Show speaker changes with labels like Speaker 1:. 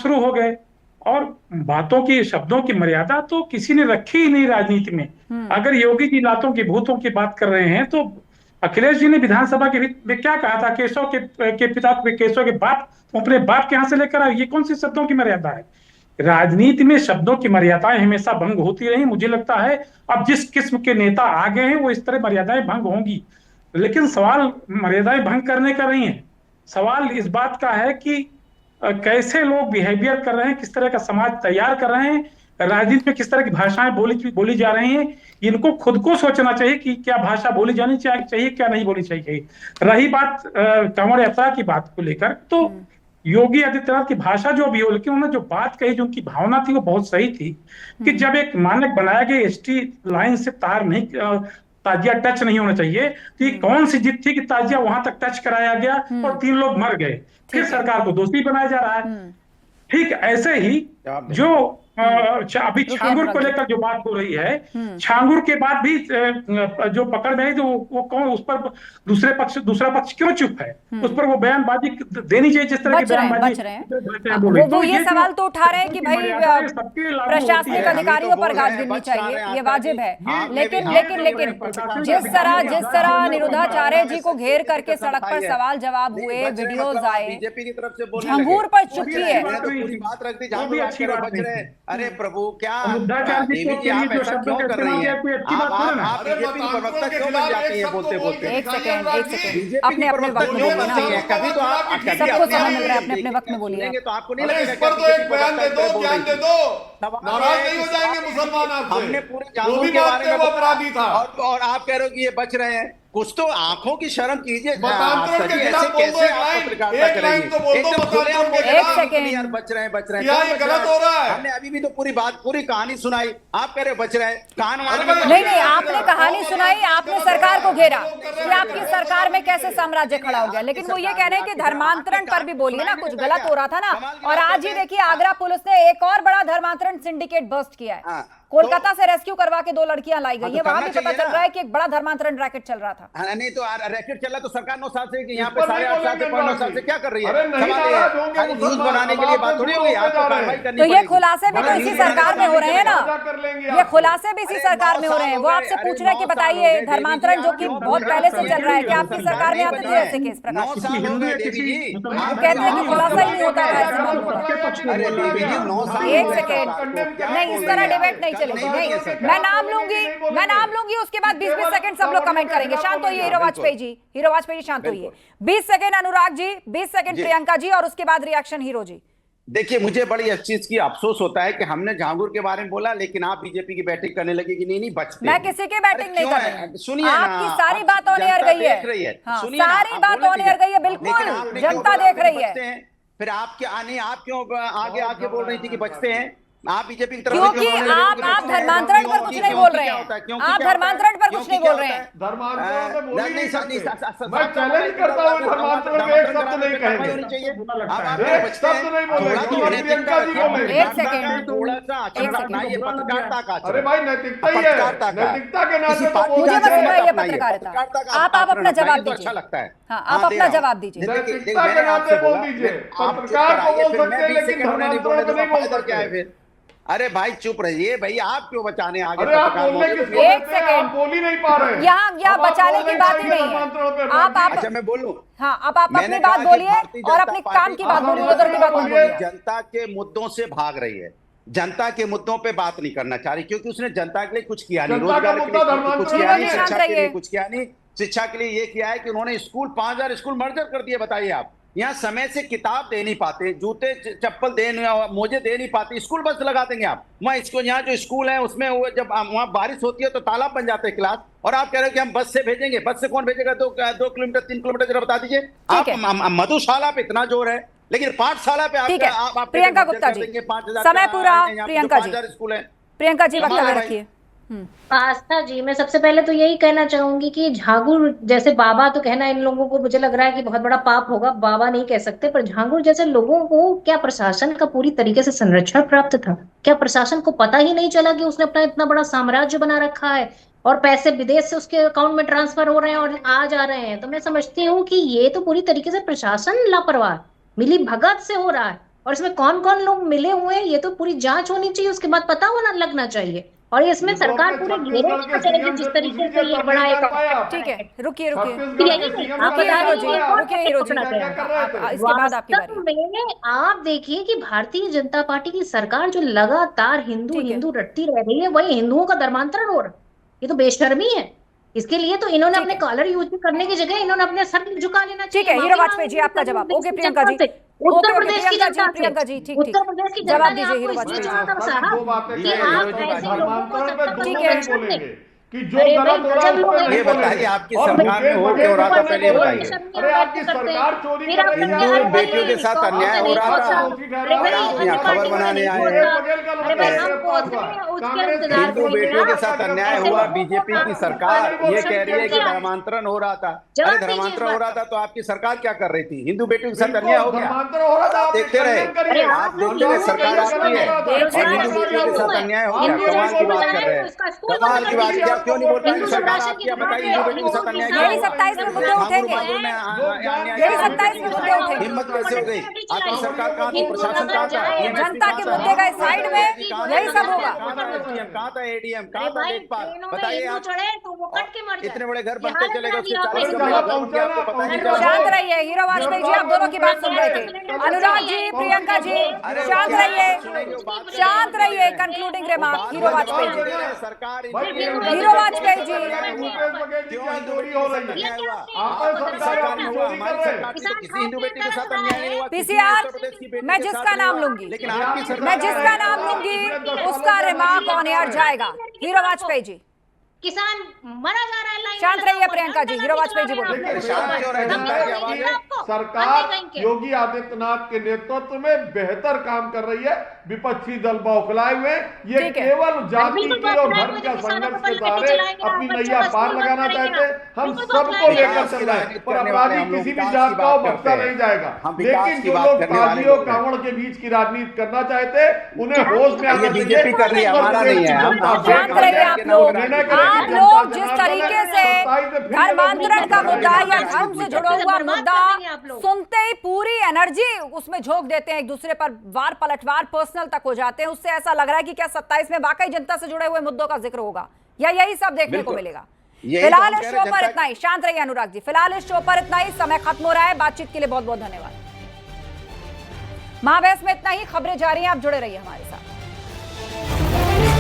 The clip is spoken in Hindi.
Speaker 1: शुरू हो गए। और बातों की, शब्दों की मर्यादा तो किसी ने रखी ही नहीं राजनीति में। अगर योगी जी लातों की, भूतों की बात कर रहे हैं, तो अखिलेश जी ने विधानसभा के में क्या कहा था, केशव के पिता, केशव के बाप, अपने बाप के यहां से लेकर आए, ये कौन सी शब्दों की मर्यादा है? राजनीति में शब्दों की मर्यादाएं हमेशा भंग होती रही। मुझे लगता है अब जिस किस्म के नेता आ गए हैं, वो इस तरह मर्यादाएं भंग होंगी। लेकिन सवाल मर्यादाएं भंग करने का नहीं है, सवाल इस बात का है कि कैसे लोग बिहेवियर कर रहे हैं, किस तरह का समाज तैयार कर रहे हैं, राजनीति में किस तरह की भाषाएं बोली जा रही हैं। इनको खुद को सोचना चाहिए कि क्या भाषा बोली जानी चाहिए, क्या नहीं बोली चाहिए। रही बात कांवड़ यात्रा की बात को लेकर, तो योगी आदित्यनाथ की भाषा जो भी हो, लेकिन उन्होंने जो बात कही, जो उनकी भावना थी, वो बहुत सही थी कि जब एक मानक बनाया गया, एसटी लाइन से तार नहीं, ताजिया टच नहीं होना चाहिए, तो ये कौन सी जिद थी कि ताजिया वहां तक टच कराया गया और 3 लोग मर गए, फिर सरकार को दोषी बनाया जा रहा है। ठीक ऐसे ही जो अभी छांगुर को लेकर जो बात हो रही है, छांगुर के बाद भी जो पकड़ में आई, तो वो कौन, उस पर दूसरा पक्ष क्यों चुप है? उस पर वो बयानबाजी देनी चाहिए, जिस तरह की बयानबाजी।
Speaker 2: वो ये सवाल तो उठा रहे हैं कि भाई प्रशासनिक अधिकारियों पर गाज गिरनी चाहिए, ये वाजिब है। लेकिन लेकिन लेकिन जिस तरह निरुद्धाचार्य जी को घेर करके सड़क पर सवाल जवाब हुए, वीडियोज आए,
Speaker 3: बीजेपी की तरफ से बोलने
Speaker 2: झंगूर पर चुप्पी है।
Speaker 3: पूरी बात रख दी, जहां भी अच्छी बात बच रहे। अरे प्रभु, क्या देवी जी आप ऐसा क्यों कर रही हैं? आप बीजेपी की प्रवक्ता क्यों बन जाती हैं बोलते बोलते?
Speaker 2: एक सेकंड अपने अपने वक्त में बोलिए ना,
Speaker 3: कभी तो आप
Speaker 2: सबको समय मिल रहा है, अपने अपने वक्त में बोलिए।
Speaker 3: तो आपको नहीं लगेगा?
Speaker 4: इस पर तो एक बयान दे दो, ज्ञान दे दो, नाराज नहीं हो जाएंगे मुसलमान आपसे।
Speaker 3: हमने पूरे जामुन के बारे में
Speaker 4: अपराधी था,
Speaker 3: और आप कह रहे हो कि ये बच रहे हैं। कुछ तो आंखों की शर्म कीजिए।
Speaker 4: मतांतरण के खिलाफ बोल दो, एक लाइन तो बोल दो मतांतरण के खिलाफ।
Speaker 3: यार बच रहे हैं
Speaker 4: ये गलत हो रहा है।
Speaker 3: हमने अभी भी तो पूरी कहानी सुनाई, आप कह रहे हो बच रहे हैं।
Speaker 2: नहीं, आपने कहानी सुनाई, आपने सरकार को घेरा कि आपकी सरकार में कैसे साम्राज्य खड़ा हो गया, लेकिन वो ये कह रहे हैं कि धर्मांतरण पर भी बोलिए ना, कुछ गलत हो रहा था ना। और आज ही देखिए, आगरा पुलिस ने एक और बड़ा धर्मांतरण सिंडिकेट बस्ट किया है। कोलकाता से रेस्क्यू करवा के 2 लड़कियां लाई गई हैं, वहां भी पता चल रहा है कि एक बड़ा धर्मांतरण रैकेट चल रहा था।
Speaker 3: नहीं तो रैकेट चल रहा तो सरकार 9 साल से यहाँ पे 8.5 साल से 9 साल से क्या कर रही है? न्यूज बनाने के लिए बात थोड़ी होगी, आपको कार्रवाई करनी
Speaker 2: तो ये खुलासे भी तो इसी सरकार में हो रहे हैं ना, ये खुलासे भी इसी सरकार में हो रहे हैं। वो आपसे पूछ रहे हैं कि बताइए, धर्मांतरण जो कि बहुत पहले से चल रहा है, क्या आपकी सरकार में आते थे ऐसे केस? प्रकाश कहते हैं कि खुलासा ही नहीं होता था ऐसे मामलों का। एक सेकेंड, नहीं, इस तरह डिबेट नहीं चलेगी। नहीं, मैं नाम लूंगी, उसके बाद 20-20 सेकंड सब लोग कमेंट करेंगे। शांत होइए हीरो वाजपेयी जी, शांत होइए। 20 सेकंड अनुराग जी, 20 सेकंड प्रियंका जी, और उसके बाद रिएक्शन हीरो जी।
Speaker 3: देखिए, मुझे बड़ी इस चीज की अफसोस होता है कि हमने झांगुर के बारे में बोला, लेकिन आप बीजेपी की बैटिंग करने लगे कि नहीं बचते।
Speaker 2: मैं किसी की बैटिंग नहीं कर रही,
Speaker 3: सुनिए,
Speaker 2: आपकी सारी बात ऑन एयर गई है, सारी बात ऑन एयर गई है, बिल्कुल जनता देख रही है।
Speaker 3: फिर आप क्यों आगे आके बोल रही थी कि बचते हैं? आप बीजेपी की तरफ,
Speaker 2: क्योंकि आप धर्मांतरण पर कुछ नहीं बोल रहे हैं, आप धर्मांतरण पर कुछ नहीं बोल रहे हैं।
Speaker 4: मैं चैलेंज करता हूं, धर्मांतरण में एक शब्द नहीं कहेंगे, एक शब्द नहीं बोलेंगे। प्रियंका जी बोले,
Speaker 2: एक सेकंड,
Speaker 3: थोड़ा सा ये पत्रकारिता का,
Speaker 4: अरे भाई नैतिकता ही है, नैतिकता के नाते
Speaker 2: मुझे बस ये पत्रकारिता। आप अपना जवाब दीजिए।
Speaker 3: अच्छा लगता है,
Speaker 2: हाँ, आप अपना जवाब दीजिए।
Speaker 4: नैतिकता के नाते बोल दीजिए, पत्रकार को बोल सकते हैं, लेकिन धर्मांतरण को नहीं बोल सकते।
Speaker 3: अरे भाई चुप रहिए भाई, आप क्यों बचाने आगे?
Speaker 4: आप बोलने की
Speaker 2: एक सेकंड,
Speaker 4: बोल ही नहीं पा रहे।
Speaker 2: यहाँ बचाने की बात ही नहीं है। आप
Speaker 3: अच्छा मैं बोलूं?
Speaker 2: हाँ, आप अपनी बात बोलिए और अपने काम की बात बोलिए, उधर की बात बोलिए।
Speaker 3: जनता के मुद्दों से भाग रही है, जनता के मुद्दों पे बात नहीं करना चाह रही, क्योंकि उसने जनता के लिए कुछ किया नहीं, रोजगार के लिए कुछ किया नहीं, शिक्षा के लिए कुछ किया नहीं। शिक्षा के लिए ये किया है कि उन्होंने 5000 स्कूल मर्जर कर दिए। बताइए आप, यहाँ समय से किताब दे नहीं पाते, जूते चप्पल मोजे दे नहीं पाते, स्कूल बस लगा देंगे आप वहाँ। इसको यहाँ जो स्कूल है उसमें जब वहाँ बारिश होती है तो तालाब बन जाते हैं क्लास, और आप कह रहे हो कि हम बस से भेजेंगे। बस से कौन भेजेगा? 2 किलोमीटर 3 किलोमीटर जरा बता दीजिए आप। मधुशाला पे इतना जोर है, लेकिन पाठशाला पे आप
Speaker 2: प्रियंका गुप्ता जी, समय पूरा। प्रियंका जी,
Speaker 3: स्कूल है।
Speaker 2: प्रियंका जी वक्तव्य रखिए।
Speaker 5: आस्था जी, मैं सबसे पहले तो यही कहना चाहूंगी कि झांगुर जैसे बाबा तो कहना इन लोगों को मुझे लग रहा है कि बहुत बड़ा पाप होगा, बाबा नहीं कह सकते, पर झांगुर जैसे लोगों को क्या प्रशासन का पूरी तरीके से संरक्षण प्राप्त था? क्या प्रशासन को पता ही नहीं चला कि उसने अपना इतना बड़ा साम्राज्य बना रखा है और पैसे विदेश से उसके अकाउंट में ट्रांसफर हो रहे हैं और आ जा रहे हैं? तो मैं समझती हूँ कि ये तो पूरी तरीके से प्रशासन लापरवाह, मिली भगत से हो रहा है। और इसमें कौन कौन लोग मिले हुए हैं ये तो पूरी जांच होनी चाहिए, उसके बाद पता होना लगना चाहिए। और इसमें सरकार पूरे घेरे में चलेगी जिस तरीके से ये बड़ा एक।
Speaker 2: ठीक है, रुकिए रुकिए
Speaker 5: आप बता दीजिए
Speaker 2: इसके बाद आपकी बारी।
Speaker 5: आप देखिए कि भारतीय जनता पार्टी की सरकार जो लगातार हिंदू हिंदू रटती रह रही है, वही हिंदुओं का धर्मांतरण हो रहा है। ये तो बेशर्मी है। इसके लिए तो इन्होंने अपने कॉलर यूज करने की जगह इन्होंने अपने सर झुका लेना चाहिए।
Speaker 2: ठीक है हीरो वाजपेयी जी, आपका जवाब। ओके प्रियंका जी,
Speaker 5: उत्तर प्रदेश की जनता,
Speaker 2: प्रियंका जी ठीक
Speaker 5: उत्तर प्रदेश की जनता
Speaker 2: जवाब
Speaker 5: ने
Speaker 2: दीजिए
Speaker 5: आपको
Speaker 2: हीरो
Speaker 5: इसलिए
Speaker 2: वाजपेयी।
Speaker 5: चुना था साहब कि आप ऐसे लोगों को
Speaker 4: बोलेंगे कि जो
Speaker 5: अरे
Speaker 4: गलत हो रहा है उस पे
Speaker 3: ये
Speaker 4: नहीं
Speaker 3: बताइए आपकी
Speaker 4: और
Speaker 3: सरकार में हो क्या हो रहा था, पहले बताइए।
Speaker 4: अरे आपकी सरकार चोरी कर रही है,
Speaker 3: हिंदू बेटियों के साथ अन्याय हो रहा था और आप यहाँ खबर बनाने आए हैं। हिंदू बेटियों के साथ अन्याय हुआ, बीजेपी की सरकार ये कह रही है कि धर्मांतरण हो रहा था। अरे धर्मांतरण हो रहा था तो आपकी सरकार क्या कर रही थी? हिंदू बेटियों के साथ अन्याय हो गया, आप देखते रहे, आप देखते रहे, सरकार आपकी है और हिंदू बेटियों के साथ अन्याय हो गया। कमाल की बात कर रहे हैं, कमाल की बात। क्या क्यों नहीं बोल पाएंगे सरकार आपकी? बताइए हिंदू बेटियों के साथ अन्याय क्यों?
Speaker 2: यही 27 में मुद्दे उठेंगे, यही 27 में मुद्दे उठेंगे।
Speaker 3: हिम्मत कैसे हो गई? आपकी सरकार कहाँ थी? प्रशासन कहाँ था?
Speaker 2: जनता के मुद्दे का साइड में यही सब होगा।
Speaker 3: कहाँ था एडीएम? कहाँ था लेखपाल? बताइए आप। इतने बड़े घर बनते चले गए, उसके 40 आपको पता नहीं चला।
Speaker 2: शांत रहिए हीरो वाजपेयी जी, आप दोनों की बात सुन रहे थे। अनुराग जी, प्रियंका जी शांत रहिए, शांत रहिए। Concluding remark hero Vajpayee ji,
Speaker 3: सरकार
Speaker 2: हीरो वाजपेयी जी।
Speaker 3: क्यों हिंदू बेटी के साथ अन्याय हुआ? आपकी सरकार में हुआ, हमारी सरकार में तो किसी हिंदू बेटी के साथ अन्याय नहीं हुआ।
Speaker 2: पीसीआर मैं जिसका नाम लूंगी,
Speaker 3: लेकिन आपकी सरकार,
Speaker 2: मैं जिसका नाम लूंगी उसका रिमार्क ऑन एयर जाएगा। हीरो वाजपेयी जी
Speaker 5: किसान मरा जा रहा है लाइन।
Speaker 2: शांत रहिए प्रियंका जी, हीरो वाजपेयी जी बोलिए।
Speaker 4: सरकार योगी आदित्यनाथ के नेतृत्व में बेहतर काम कर रही है, विपक्षी दल बौखलाए हुए। ये केवल जाति की और धर्म का संघर्ष के सहारे अपनी नैया पार लगाना चाहते। हम सबको लेकर चल रहे हैं, पर अपराधी किसी भी जात का बख्शा नहीं जाएगा। लेकिन जो लोग काजियों कांवड़ के बीच की राजनीति करना चाहते उन्हें होश में आना
Speaker 3: बीजेपी कर रही है, हमारा नहीं है।
Speaker 2: शांत रहिए आप लोग जिस तरीके से धर्मांतरण का मुद्दा या धर्म से जुड़ा हुआ मुद्दा सुनते ही पूरी एनर्जी उसमें झोंक देते हैं, एक दूसरे पर वार पलटवार पर्सनल तक हो जाते हैं। उससे ऐसा लग रहा है कि क्या 27 में वाकई जनता से जुड़े हुए मुद्दों का जिक्र होगा या यही सब देखने को मिलेगा। फिलहाल इस शो पर इतना ही। शांत रहिए अनुराग जी, फिलहाल इस शो पर इतना ही। समय खत्म हो रहा है, बातचीत के लिए बहुत बहुत धन्यवाद। महाबहस में इतना ही, खबरें जारी हैं, आप जुड़े रहिए हमारे साथ।